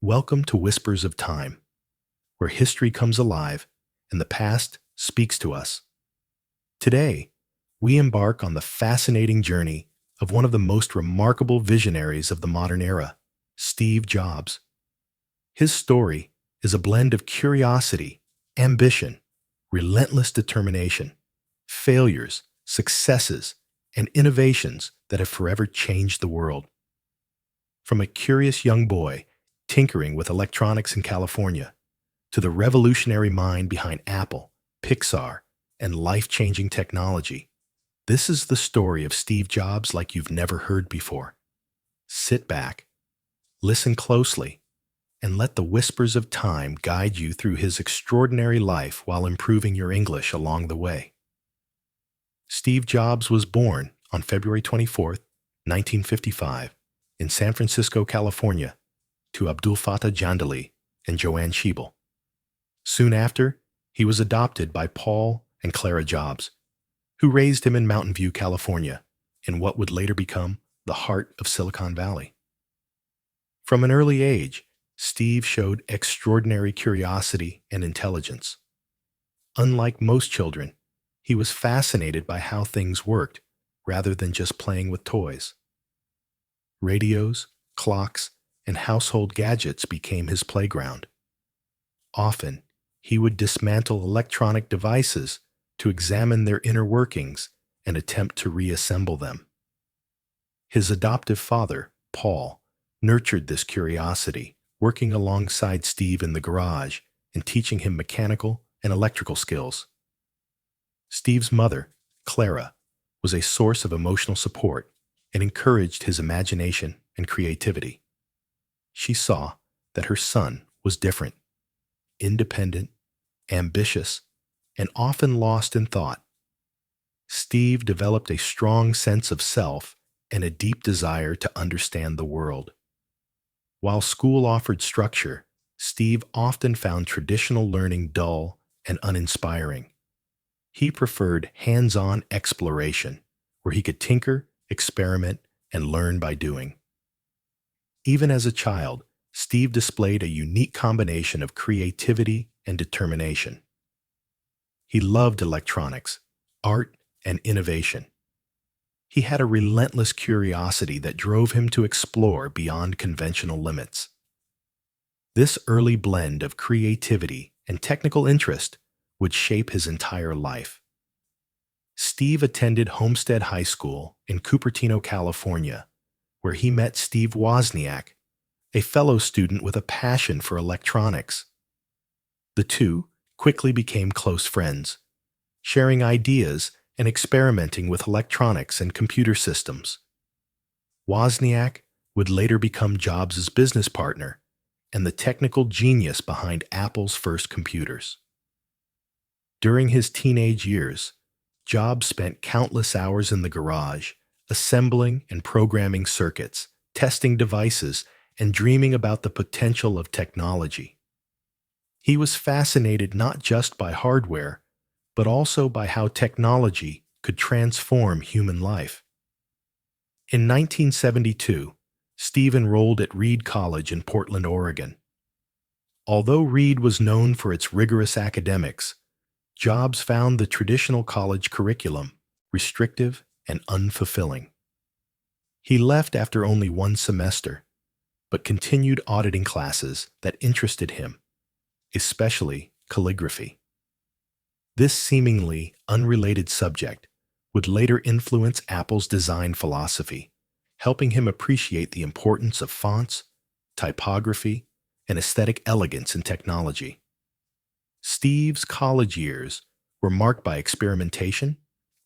Welcome to Whispers of Time, where history comes alive and the past speaks to us. Today, we embark on the fascinating journey of one of the most remarkable visionaries of the modern era, Steve Jobs. His story is a blend of curiosity, ambition, relentless determination, failures, successes, and innovations that have forever changed the world. From a curious young boy tinkering with electronics in California to the revolutionary mind behind Apple, Pixar, and life-changing technology, this is the story of Steve Jobs like you've never heard before. Sit back, listen closely, and let the whispers of time guide you through his extraordinary life while improving your English along the way. Steve Jobs was born on February 24th, 1955, in San Francisco, California, to Abdul Fattah Jandali and Joanne Schiebel. Soon after, he was adopted by Paul and Clara Jobs, who raised him in Mountain View, California, in what would later become the heart of Silicon Valley. From an early age, Steve showed extraordinary curiosity and intelligence. Unlike most children, he was fascinated by how things worked rather than just playing with toys. Radios, clocks, and household gadgets became his playground. Often, he would dismantle electronic devices to examine their inner workings and attempt to reassemble them. His adoptive father, Paul, nurtured this curiosity, working alongside Steve in the garage and teaching him mechanical and electrical skills. Steve's mother, Clara, was a source of emotional support and encouraged his imagination and creativity. She saw that her son was different, independent, ambitious, and often lost in thought. Steve developed a strong sense of self and a deep desire to understand the world. While school offered structure, Steve often found traditional learning dull and uninspiring. He preferred hands-on exploration, where he could tinker, experiment, and learn by doing. Even as a child, Steve displayed a unique combination of creativity and determination. He loved electronics, art, and innovation. He had a relentless curiosity that drove him to explore beyond conventional limits. This early blend of creativity and technical interest would shape his entire life. Steve attended Homestead High School in Cupertino, California, where he met Steve Wozniak, a fellow student with a passion for electronics. The two quickly became close friends, sharing ideas and experimenting with electronics and computer systems. Wozniak would later become Jobs' business partner and the technical genius behind Apple's first computers. During his teenage years, Jobs spent countless hours in the garage, assembling and programming circuits, testing devices, and dreaming about the potential of technology. He was fascinated not just by hardware, but also by how technology could transform human life. In 1972, Steve enrolled at Reed College in Portland, Oregon. Although Reed was known for its rigorous academics, Jobs found the traditional college curriculum restrictive and unfulfilling. He left after only one semester, but continued auditing classes that interested him, especially calligraphy. This seemingly unrelated subject would later influence Apple's design philosophy, helping him appreciate the importance of fonts, typography, and aesthetic elegance in technology. Steve's college years were marked by experimentation,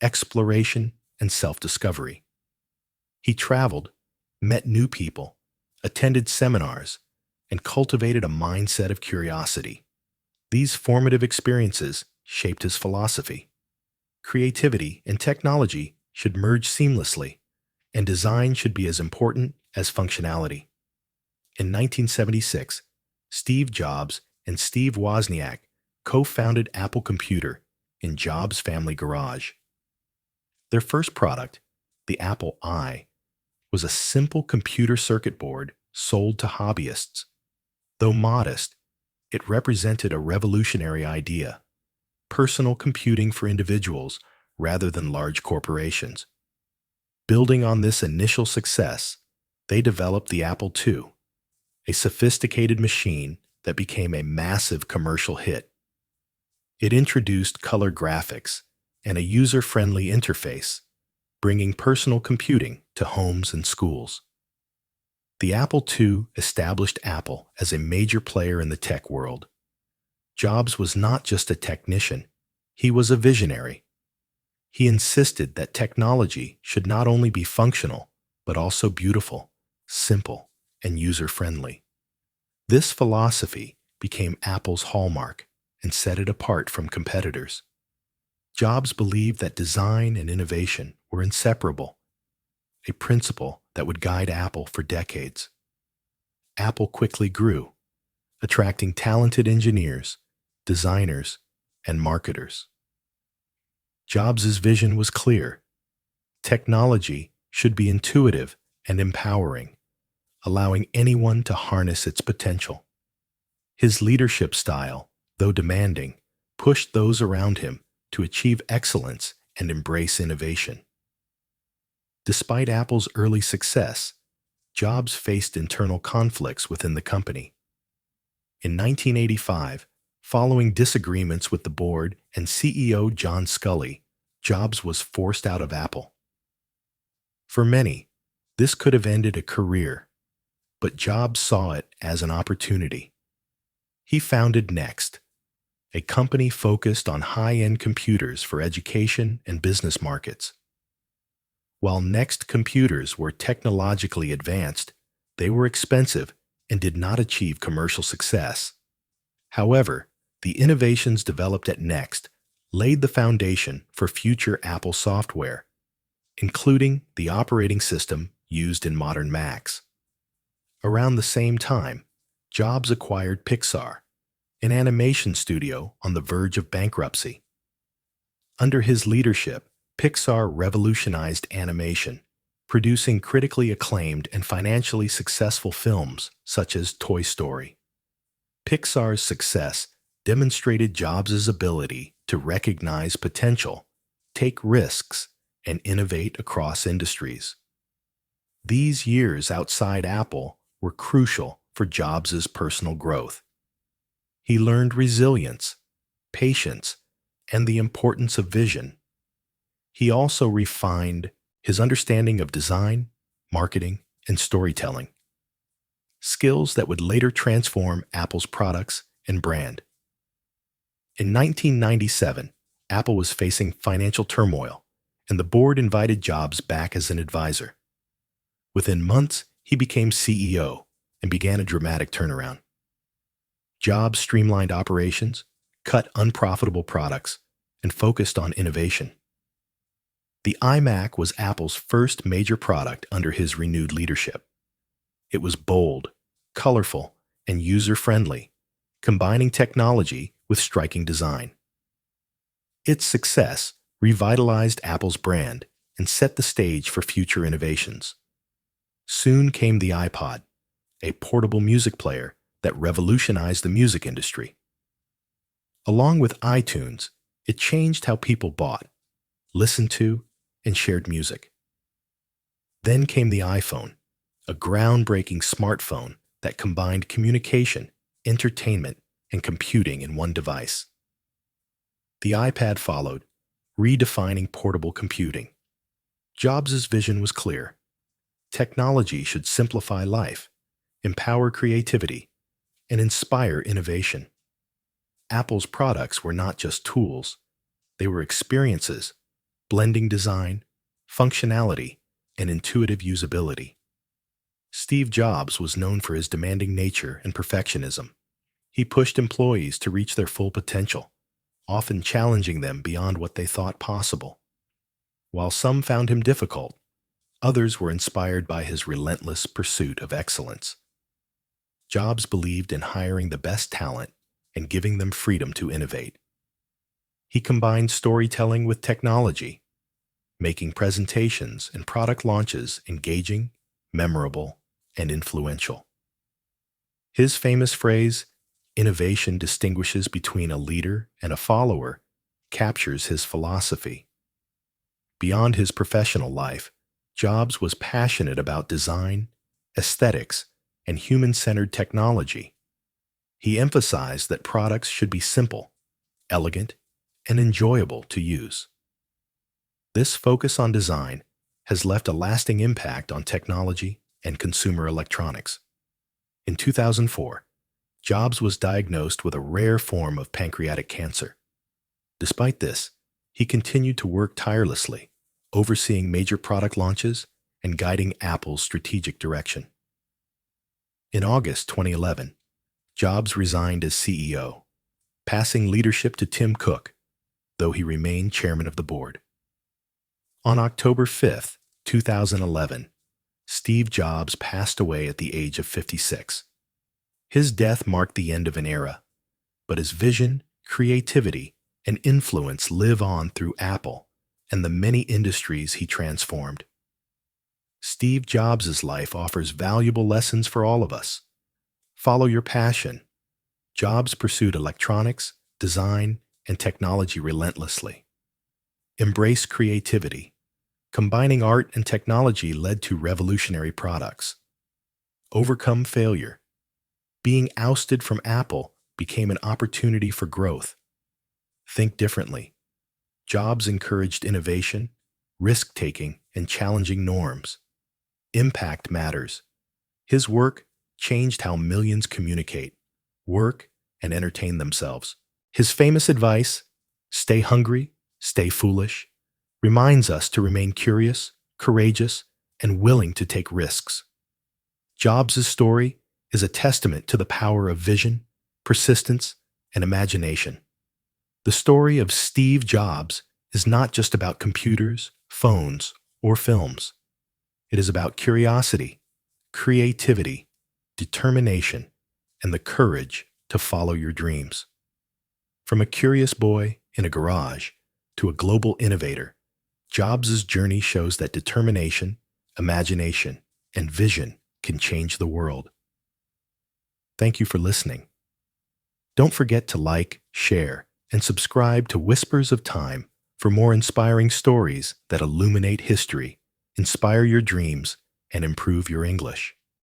exploration, and self-discovery. He traveled, met new people, attended seminars, and cultivated a mindset of curiosity. These formative experiences shaped his philosophy. Creativity and technology should merge seamlessly, and design should be as important as functionality. In 1976, Steve Jobs and Steve Wozniak co-founded Apple Computer in Jobs' family garage. Their first product, the Apple I, was a simple computer circuit board sold to hobbyists. Though modest, it represented a revolutionary idea: personal computing for individuals rather than large corporations. Building on this initial success, they developed the Apple II, a sophisticated machine that became a massive commercial hit. It introduced color graphics and a user-friendly interface, bringing personal computing to homes and schools. The Apple II established Apple as a major player in the tech world. Jobs was not just a technician, he was a visionary. He insisted that technology should not only be functional, but also beautiful, simple, and user-friendly. This philosophy became Apple's hallmark and set it apart from competitors. Jobs believed that design and innovation were inseparable, a principle that would guide Apple for decades. Apple quickly grew, attracting talented engineers, designers, and marketers. Jobs' vision was clear. Technology should be intuitive and empowering, allowing anyone to harness its potential. His leadership style, though demanding, pushed those around him to achieve excellence and embrace innovation. Despite Apple's early success, Jobs faced internal conflicts within the company. In 1985, following disagreements with the board and CEO John Sculley, Jobs was forced out of Apple. For many, this could have ended a career, but Jobs saw it as an opportunity. He founded Next, a company focused on high-end computers for education and business markets. While Next computers were technologically advanced, they were expensive and did not achieve commercial success. However, the innovations developed at Next laid the foundation for future Apple software, including the operating system used in modern Macs. Around the same time, Jobs acquired Pixar, an animation studio on the verge of bankruptcy. Under his leadership, Pixar revolutionized animation, producing critically acclaimed and financially successful films such as Toy Story. Pixar's success demonstrated Jobs' ability to recognize potential, take risks, and innovate across industries. These years outside Apple were crucial for Jobs' personal growth. He learned resilience, patience, and the importance of vision. He also refined his understanding of design, marketing, and storytelling, skills that would later transform Apple's products and brand. In 1997, Apple was facing financial turmoil, and the board invited Jobs back as an advisor. Within months, he became CEO and began a dramatic turnaround. Jobs streamlined operations, cut unprofitable products, and focused on innovation. The iMac was Apple's first major product under his renewed leadership. It was bold, colorful, and user-friendly, combining technology with striking design. Its success revitalized Apple's brand and set the stage for future innovations. Soon came the iPod, a portable music player that revolutionized the music industry. Along with iTunes, it changed how people bought, listened to, and shared music. Then came the iPhone, a groundbreaking smartphone that combined communication, entertainment, and computing in one device. The iPad followed, redefining portable computing. Jobs' vision was clear. Technology should simplify life, empower creativity, and inspire innovation. Apple's products were not just tools, they were experiences, blending design, functionality, and intuitive usability. Steve Jobs was known for his demanding nature and perfectionism. He pushed employees to reach their full potential, often challenging them beyond what they thought possible. While some found him difficult, others were inspired by his relentless pursuit of excellence. Jobs believed in hiring the best talent and giving them freedom to innovate. He combined storytelling with technology, making presentations and product launches engaging, memorable, and influential. His famous phrase, "Innovation distinguishes between a leader and a follower," captures his philosophy. Beyond his professional life, Jobs was passionate about design, aesthetics, and human-centered technology. He emphasized that products should be simple, elegant, and enjoyable to use. This focus on design has left a lasting impact on technology and consumer electronics. In 2004, Jobs was diagnosed with a rare form of pancreatic cancer. Despite this, he continued to work tirelessly, overseeing major product launches and guiding Apple's strategic direction. In August 2011, Jobs resigned as CEO, passing leadership to Tim Cook, though he remained chairman of the board. On October 5, 2011, Steve Jobs passed away at the age of 56. His death marked the end of an era, but his vision, creativity, and influence live on through Apple and the many industries he transformed. Steve Jobs' life offers valuable lessons for all of us. Follow your passion. Jobs pursued electronics, design, and technology relentlessly. Embrace creativity. Combining art and technology led to revolutionary products. Overcome failure. Being ousted from Apple became an opportunity for growth. Think differently. Jobs encouraged innovation, risk-taking, and challenging norms. Impact matters. His work changed how millions communicate, work, and entertain themselves. His famous advice, "Stay hungry, stay foolish," reminds us to remain curious, courageous, and willing to take risks. Jobs' story is a testament to the power of vision, persistence, and imagination. The story of Steve Jobs is not just about computers, phones, or films. It is about curiosity, creativity, determination, and the courage to follow your dreams. From a curious boy in a garage to a global innovator, Jobs' journey shows that determination, imagination, and vision can change the world. Thank you for listening. Don't forget to like, share, and subscribe to Whispers of Time for more inspiring stories that illuminate history, inspire your dreams, and improve your English.